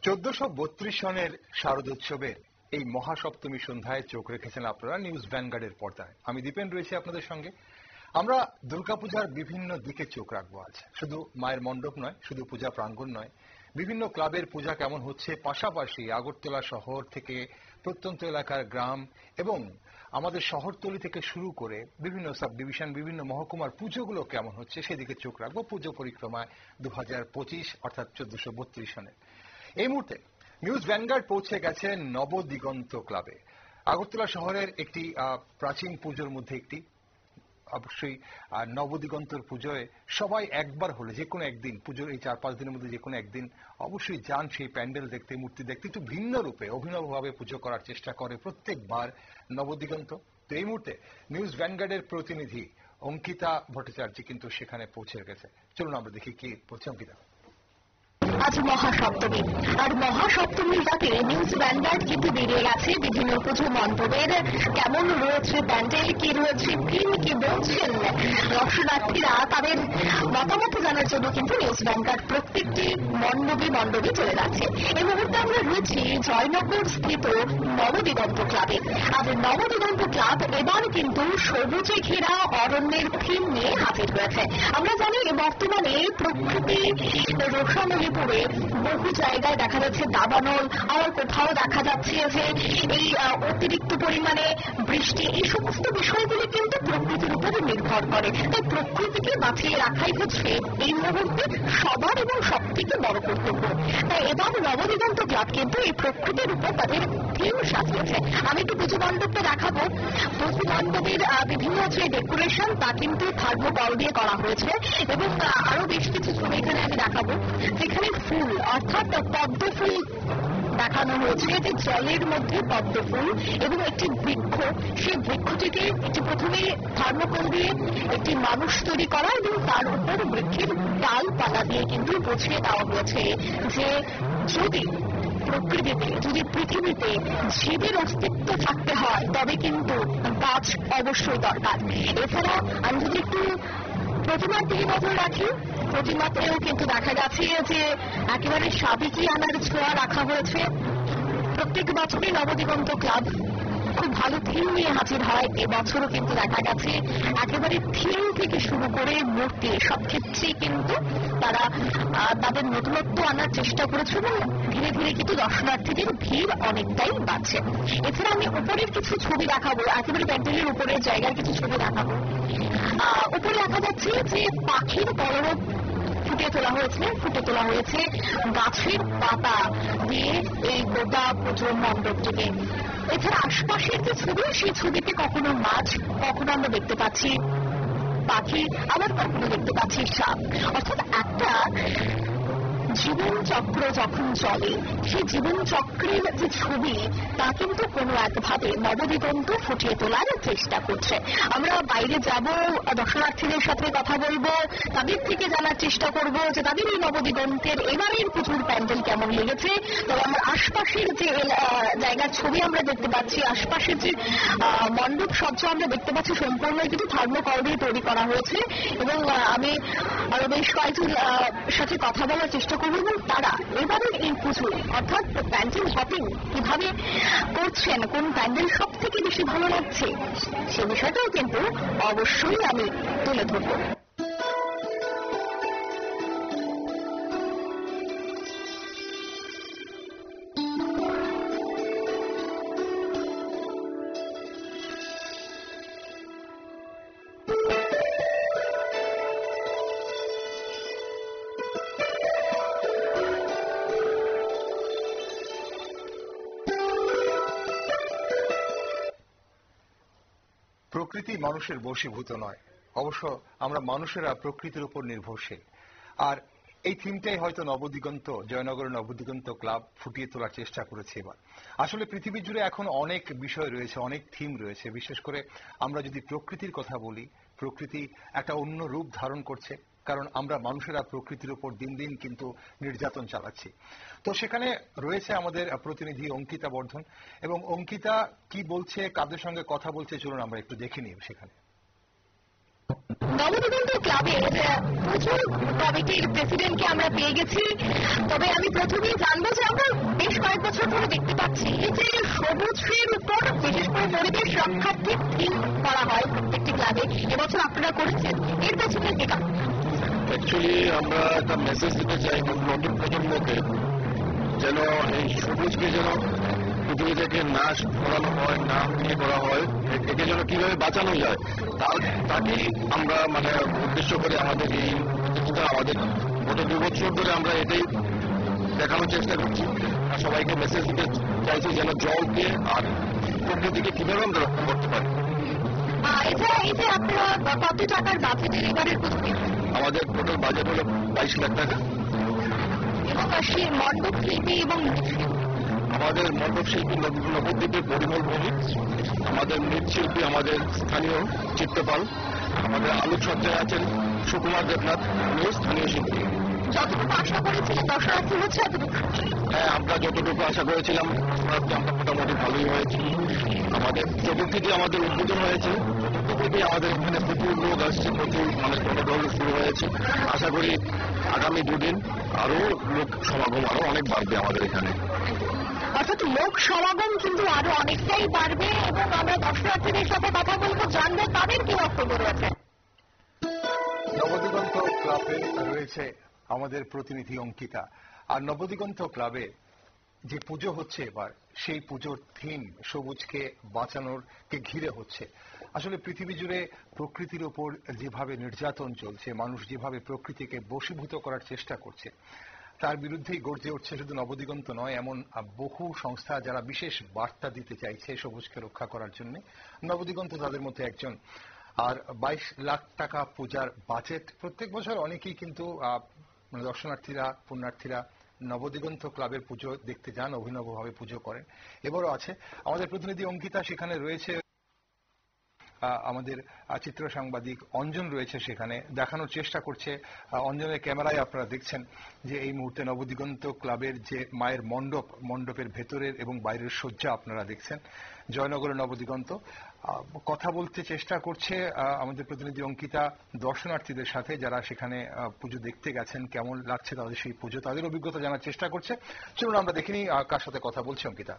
1432 সনের শারদোৎসবের এই মহাসপ্তমী সন্ধ্যায় চোখ রেখেছেন আপনারা নিউজ ভ্যানগার্ডের পর্দায়। আমি দীপেন রয়েছি আপনাদের সঙ্গে। আমরা দুর্গাপূজার বিভিন্ন দিকে চোখ রাখবো আজ। শুধু মায়ের মণ্ডপ নয়, শুধু পূজা প্রাঙ্গণ নয়, বিভিন্ন ক্লাবের পূজা কেমন হচ্ছে, পাশাপাশি আগরতলা শহর থেকে প্রত্যন্ত এলাকার গ্রাম এবং আমাদের শহরতলি থেকে শুরু করে বিভিন্ন সাব ডিভিশন, বিভিন্ন মহকুমার পুজোগুলো কেমন হচ্ছে সেদিকে চোখ রাখবো পুজো পরিক্রমায় 2025 অর্থাৎ 1432 সনের। এই মুহূর্তে নিউজ ভ্যানগার্ড পৌঁছে গেছে নবদিগন্ত ক্লাবে। আগরতলা শহরের একটি প্রাচীন পুজোর মধ্যে একটি, অবশ্যই নবদিগন্তর পুজোয় সবাই একবার হলে যে কোনো একদিন, পুজোর এই 4-5 দিনের মধ্যে যে কোনো একদিন অবশ্যই যান সেই প্যান্ডেল দেখতে, মূর্তি দেখতে, একটু ভিন্ন রূপে অভিনবভাবে পুজো করার চেষ্টা করে প্রত্যেকবার নবদিগন্ত। তো এই মুহূর্তে নিউজ ভ্যানগার্ডের প্রতিনিধি অঙ্কিতা ভট্টাচার্য কিন্তু সেখানে পৌঁছে গেছে। চলুন আমরা দেখি কি বলছে অঙ্কিতা। আজ মহাসপ্তমী, আর মহাসপ্তমীর রাতে নিউজ ভ্যানগার্ড কিন্তু বেরিয়ে গেছে বিভিন্ন পুজো মণ্ডপের কেমন রয়েছে প্যান্ডেল, কি রয়েছে থিম, কি বলছেন দর্শনার্থীরা, তাদের মতামত জানার জন্য কিন্তু নিউজ ভ্যানগার্ড প্রত্যেকটি মণ্ডপে চলে যাচ্ছে। এই মুহূর্তে আমরা রয়েছি জয়নগর স্থিত নবদিগন্ত ক্লাবে। আর নবদিগন্ত ক্লাব এবার কিন্তু সবুজে ঘেরা অরণ্যের থিম নিয়ে হাজির হয়েছে। আমরা জানি বর্তমানে প্রকৃতি রসামলে পড়ে বহু জায়গায় দেখা যাচ্ছে দাবানল, আর কোথাও দেখা যাচ্ছে যে এই অতিরিক্ত পরিমাণে বৃষ্টি, এই সমস্ত বিষয়গুলি কিন্তু প্রকৃতির উপরে নির্ভর করে। তাই প্রকৃতিকে বাঁচিয়ে রাখাই হচ্ছে এই মুহূর্তে সবার এবং সব থেকে বড় কর্তব্য। তাই এবার নবদিগন্ত ক্লাব কিন্তু এই প্রকৃতির উপর তাদের থিম সাজিয়েছে। আমি একটু পুজো মণ্ডপে দেখাবো। পুজো মণ্ডপের বিভিন্ন যে ডেকোরেশন তা কিন্তু থার্মোকল দিয়ে করা হয়েছে এবং আরো বেশ কিছু ছবি এখানে আমি দেখাবো, যেখানে ফুল অর্থাৎ পদ্ম ফুল দেখানো হয়েছে, যে জলের মধ্যে পদ্ম ফুল এবং একটি বৃক্ষ, সেই বৃক্ষটিকে একটি প্রথমে থার্মোকল দিয়ে একটি মানুষ তৈরি করা এবং তার উপর বৃক্ষের ডালপালা দিয়ে কিন্তু বুঝিয়ে দেওয়া হয়েছে যে যদি পৃথিবীতে জীবের অস্তিত্ব থাকতে হয় তবে কিন্তু গাছ অবশ্যই দরকার। এছাড়া আমি যদি একটু প্রতিমার দিকে নজর রাখি, প্রতিমাতেও কিন্তু দেখা যাচ্ছে যে একেবারে সাবেকি আনার ছোঁয়া রাখা হয়েছে। প্রত্যেক বছরই নবদিগন্ত ক্লাব খুব ভালো থিম নিয়ে হাজির হয়। এবছরও কিন্তু দেখা গেছে একেবারে থিম থেকে শুরু করে মূর্তি সব ক্ষেত্রেই কিন্তু তারা তাদের নতুনত্ব আনার চেষ্টা করেছে এবং ধীরে ধীরে কিন্তু দর্শনার্থীদের ভিড় অনেকটাই বাড়ছে। এছাড়া আমি উপরের কিছু ছবি দেখাবো, একেবারে প্যান্ডেলের উপরের জায়গার কিছু ছবি দেখাবো। উপরে দেখা যাচ্ছে যে পাখির কলরব ফুটে তোলা হয়েছে গাছের পাতা দিয়ে এই গোটা পুজো মণ্ডপটিকে। এছাড়া আশপাশের যে ছবি, সেই ছবিতে কখনো মাছ, কখনো আমরা দেখতে পাচ্ছি পাখি, আবার কখনো দেখতে পাচ্ছি সাপ। অর্থাৎ একটা জীবন চক্র যখন চলে, সেই জীবন চক্রের যে ছবি তা কিন্তু কোনো একভাবে নবদিগন্ত ফুটিয়ে তোলার চেষ্টা করছে। আমরা বাইরে যাব, দর্শনার্থীদের সাথে কথা বলবো, তাদের থেকে জানার চেষ্টা করব যে তাদের এই নবদিগন্তের এবারের পুজোর প্যান্ডেল কেমন লেগেছে। তবে আমরা আশপাশের যে জায়গার ছবি আমরা দেখতে পাচ্ছি, আশপাশের যে মণ্ডপ সজ্জা আমরা দেখতে পাচ্ছি, সম্পূর্ণ কিন্তু থার্মোকল দিয়ে তৈরি করা হয়েছে। এবং আমি আরো বেশ কয়েকজন সাথে কথা বলার চেষ্টা করবো এবং তারা এবারের এই পুজো অর্থাৎ প্যান্ডেল হপিং কিভাবে করছেন, কোন প্যান্ডেল সব থেকে বেশি ভালো লাগছে, সে বিষয়টাও কিন্তু অবশ্যই আমি তুলে ধরবো। প্রকৃতি মানুষের বশীভূত নয়, অবশ্য আমরা মানুষেরা প্রকৃতির উপর নির্ভরশীল। আর এই থিমটাই হয়তো নবদিগন্ত, জয়নগর নবদিগন্ত ক্লাব ফুটিয়ে তোলার চেষ্টা করেছে এবার। আসলে পৃথিবী জুড়ে এখন অনেক বিষয় রয়েছে, অনেক থিম রয়েছে। বিশেষ করে আমরা যদি প্রকৃতির কথা বলি, প্রকৃতি একটা অন্য রূপ ধারণ করছে, কারণ আমরা মানুষেরা প্রকৃতির উপর দিন দিন কিন্তু নির্যাতন চালাচ্ছি। তো সেখানে রয়েছে আমাদের প্রতিনিধি অঙ্কিতা বর্ধন, এবং অঙ্কিতা কি বলছে, কাদের সঙ্গে কথা বলছে, চলুন আমরা একটু দেখে নিই সেখানে। নবদিগন্ত ক্লাবের প্রচুর কমিটির প্রেসিডেন্টকে আমরা পেয়ে গেছি। তবে আমি প্রথমেই জানবো যে আমরা বেশ কয়েক বছর ধরে দেখতে পাচ্ছি যে সবুজের উপর বিশেষ করে পরিবেশ রক্ষার্থে থিম করা হয় প্রত্যেকটি ক্লাবে। এবছর আপনারা করেছেন, এর পেছনে কি কারণ? অ্যাকচুয়ালি আমরা একটা মেসেজ দিতে চাই নতুন প্রজন্মকে, যেন এই সবুজকে যেন পৃথিবী থেকে নাশ করানো হয়, না করা হয়, একে যেন কিভাবে বাঁচানো যায় তাকেই আমরা উদ্দেশ্য করে আমাদের এই আমাদের গত 2 বছর ধরে আমরা এটাই দেখানোর চেষ্টা করছি। আর সবাইকে মেসেজ দিতে চাইছি যেন জলকে আর প্রকৃতিকে কিভাবে আমরা রক্ষা করতে পারি। এই যে আপনারা কত টাকার বাজেটের এবারের প্রস্তুতি? আমাদের টোটাল বাজেট হলো 22 লাখ টাকা। এবং সেই মণ্ডপ শিল্পী এবং আমাদের মণ্ডপ শিল্পী নবদ্বীপের পরিমল ভৌমিক, আমাদের মৃৎশিল্পী আমাদের স্থানীয় চিত্রপাল, আমাদের আলোকসজ্জায় আছেন সুকুমার দেবনাথ, উনিও স্থানীয় শিল্পী। যতটুকু আশা করেছিলেন দর্শনার্থী হচ্ছে এতটুকু? হ্যাঁ, আমরা যতটুকু আশা করেছিলাম আমরা মোটামুটি ভালোই হয়েছি। আমাদের চতুর্থীতে আমাদের উদ্বোধন হয়েছে, চতুর্থীতে আমাদের এখানে প্রচুর লোক আসছে, প্রচুর গণদল শুরু হয়েছে। আশা করি আগামী 2 দিন আরো লোক সমাগম আরো অনেক বাড়বে আমাদের এখানে। অর্থাৎ লোক সমাগম কিন্তু আরো অনেকটাই বাড়বে এবং আমরা দর্শনার্থীদের সাথে কথা বলবো, জানবো তাদের কি বক্তব্য রয়েছে। নবদিগন্ত ক্লাবে রয়েছে আমাদের প্রতিনিধি অঙ্কিতা। আর নবদিগন্ত ক্লাবে যে পুজো হচ্ছে এবার, সেই পুজোর থিম সবুজকে বাঁচানোর কে ঘিরে হচ্ছে। আসলে পৃথিবী জুড়ে প্রকৃতির ওপর যেভাবে নির্যাতন চলছে, মানুষ যেভাবে প্রকৃতিকে বশীভূত করার চেষ্টা করছে, তার বিরুদ্ধেই গর্জে উঠছে শুধু নবদিগন্ত নয়, এমন বহু সংস্থা যারা বিশেষ বার্তা দিতে চাইছে সবুজকে রক্ষা করার জন্য। নবদিগন্ত তাদের মধ্যে একজন। আর 22 লাখ টাকা পূজার বাজেট। প্রত্যেক বছর অনেকেই কিন্তু দর্শনার্থীরা, পুণ্যার্থীরা নবদিগন্ত ক্লাবের পুজো দেখতে যান, অভিনবভাবে পুজো করেন। এবারও আছে আমাদের প্রতিনিধি অঙ্কিতা, সেখানে রয়েছে আমাদের চিত্র সাংবাদিক অঞ্জন রয়েছে, সেখানে দেখানোর চেষ্টা করছে। অঞ্জনের ক্যামেরায় আপনারা দেখছেন যে এই মুহূর্তে নবদিগন্ত ক্লাবের যে মায়ের মণ্ডপের ভেতরের এবং বাইরের সজ্জা আপনারা দেখছেন। জয়নগরের নবদিগন্ত কথা বলতে চেষ্টা করছে আমাদের প্রতিনিধি অঙ্কিতা দর্শনার্থীদের সাথে, যারা সেখানে পুজো দেখতে গেছেন। কেমন লাগছে তাদের সেই পুজো, তাদের অভিজ্ঞতা জানার চেষ্টা করছে। চলুন আমরা দেখিনি কার সাথে কথা বলছে অঙ্কিতা।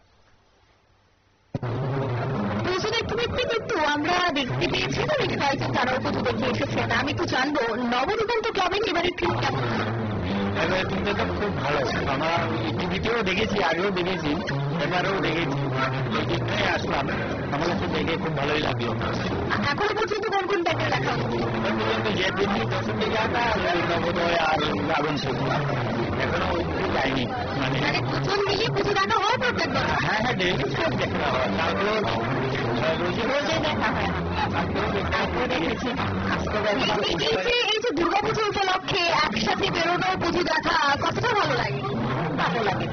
কিন্তু আমরা দেখতে পেয়েছি বেশ কয়েকজন তারাও পুজো দেখে এসেছেন। আমি তো জানবো নবদিগন্ত ক্লাবের এবারে ঠিক কেমন? এবারে কিন্তু তো খুব ভালো। আমরা টিভিতেও দেখেছি, আগেও দেখেছি, এবারেও দেখেছি। ওই জন্যই আসলাম, আমাদের তো দেখে খুব ভালোই লাগলো। এখনো পর্যন্ত কোন কোন প্যান্ডেল দেখা হচ্ছে? যে দিনই 10 থেকে নবোদয় আর আগুন শেখা এখনো ওই দিকে যায়নি। দুজন মিলিয়ে পুজো দেখা হয় প্রত্যেকবার? হ্যাঁ হ্যাঁ, ডেইলি সব দেখা হয়। তারপরে রোজে দেখা হয়। এই যে দুর্গাপুজো উপলক্ষে একসাথে বেরোনো পুজো দেখা কতটা ভালো লাগে? ভালো লাগে,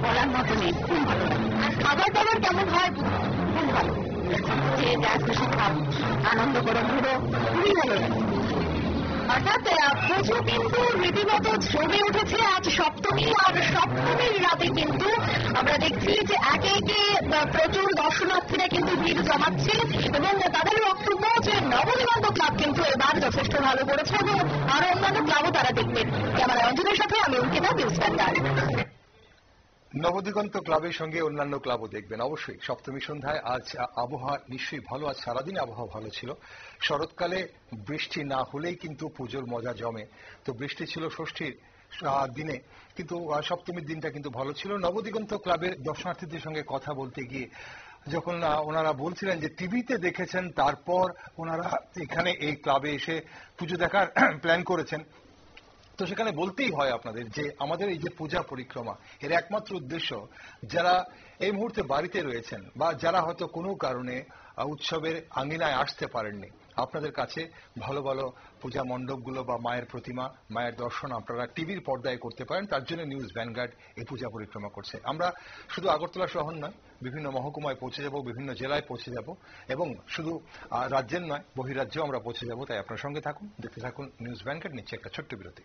বলার মতো নেই, খুব ভালো লাগে। আর খাবার দাবার কেমন হয়? খুব ভালো, যে যা খুশি খাও, আনন্দ করে ঘুরো, খুবই ভালো লাগে। অর্থাৎ পুজো কিন্তু রীতিমতো জমে উঠেছে আজ সপ্তমী। আর সপ্তমীর রাতে কিন্তু আমরা দেখছি যে একে একে প্রচুর দর্শনার্থীরা কিন্তু ভিড় জমাচ্ছে এবং তাদের বক্তব্য যে নবদিগন্ত ক্লাব কিন্তু এবার যথেষ্ট ভালো করেছে এবং আরো অন্যান্য ক্লাবও তারা দেখবেন। ক্যামেরা অঞ্জনের সাথে আমি অঙ্কিতা, নিউজ ভ্যানগার্ড। নবদিগন্ত ক্লাবের সঙ্গে অন্যান্য ক্লাবও দেখবেন অবশ্যই। সপ্তমী সন্ধ্যায় আজ আবহাওয়া নিশ্চয়ই ভালো, আজ সারাদিন আবহাওয়া ভালো ছিল। শরৎকালে বৃষ্টি না হলেই কিন্তু পুজোর মজা জমে। তো বৃষ্টি ছিল ষষ্ঠীর দিনে, কিন্তু সপ্তমীর দিনটা কিন্তু ভালো ছিল। নবদিগন্ত ক্লাবের দর্শনার্থীদের সঙ্গে কথা বলতে গিয়ে যখন ওনারা বলছিলেন যে টিভিতে দেখেছেন, তারপর ওনারা এখানে এই ক্লাবে এসে পুজো দেখার প্ল্যান করেছেন, তো সেখানে বলতেই হয় আপনাদের যে আমাদের এই যে পূজা পরিক্রমা, এর একমাত্র উদ্দেশ্য যারা এই মুহূর্তে বাড়িতে রয়েছেন বা যারা হয়তো কোনো কারণে উৎসবের আঙ্গিনায় আসতে পারেননি, আপনাদের কাছে ভালো ভালো পূজা মণ্ডপগুলো বা মায়ের প্রতিমা, মায়ের দর্শন আপনারা টিভির পর্দায় করতে পারেন। তার জন্য নিউজ ভ্যানগার্ড এই পূজা পরিক্রমা করছে। আমরা শুধু আগরতলা শহর নয়, বিভিন্ন মহকুমায় পৌঁছে যাব, বিভিন্ন জেলায় পৌঁছে যাব এবং শুধু রাজ্যের নয়, বহিরাজ্যেও আমরা পৌঁছে যাব। তাই আপনার সঙ্গে থাকুন, দেখতে থাকুন নিউজ ভ্যানগার্ড। নিচ্ছে একটা ছোট্ট বিরতি।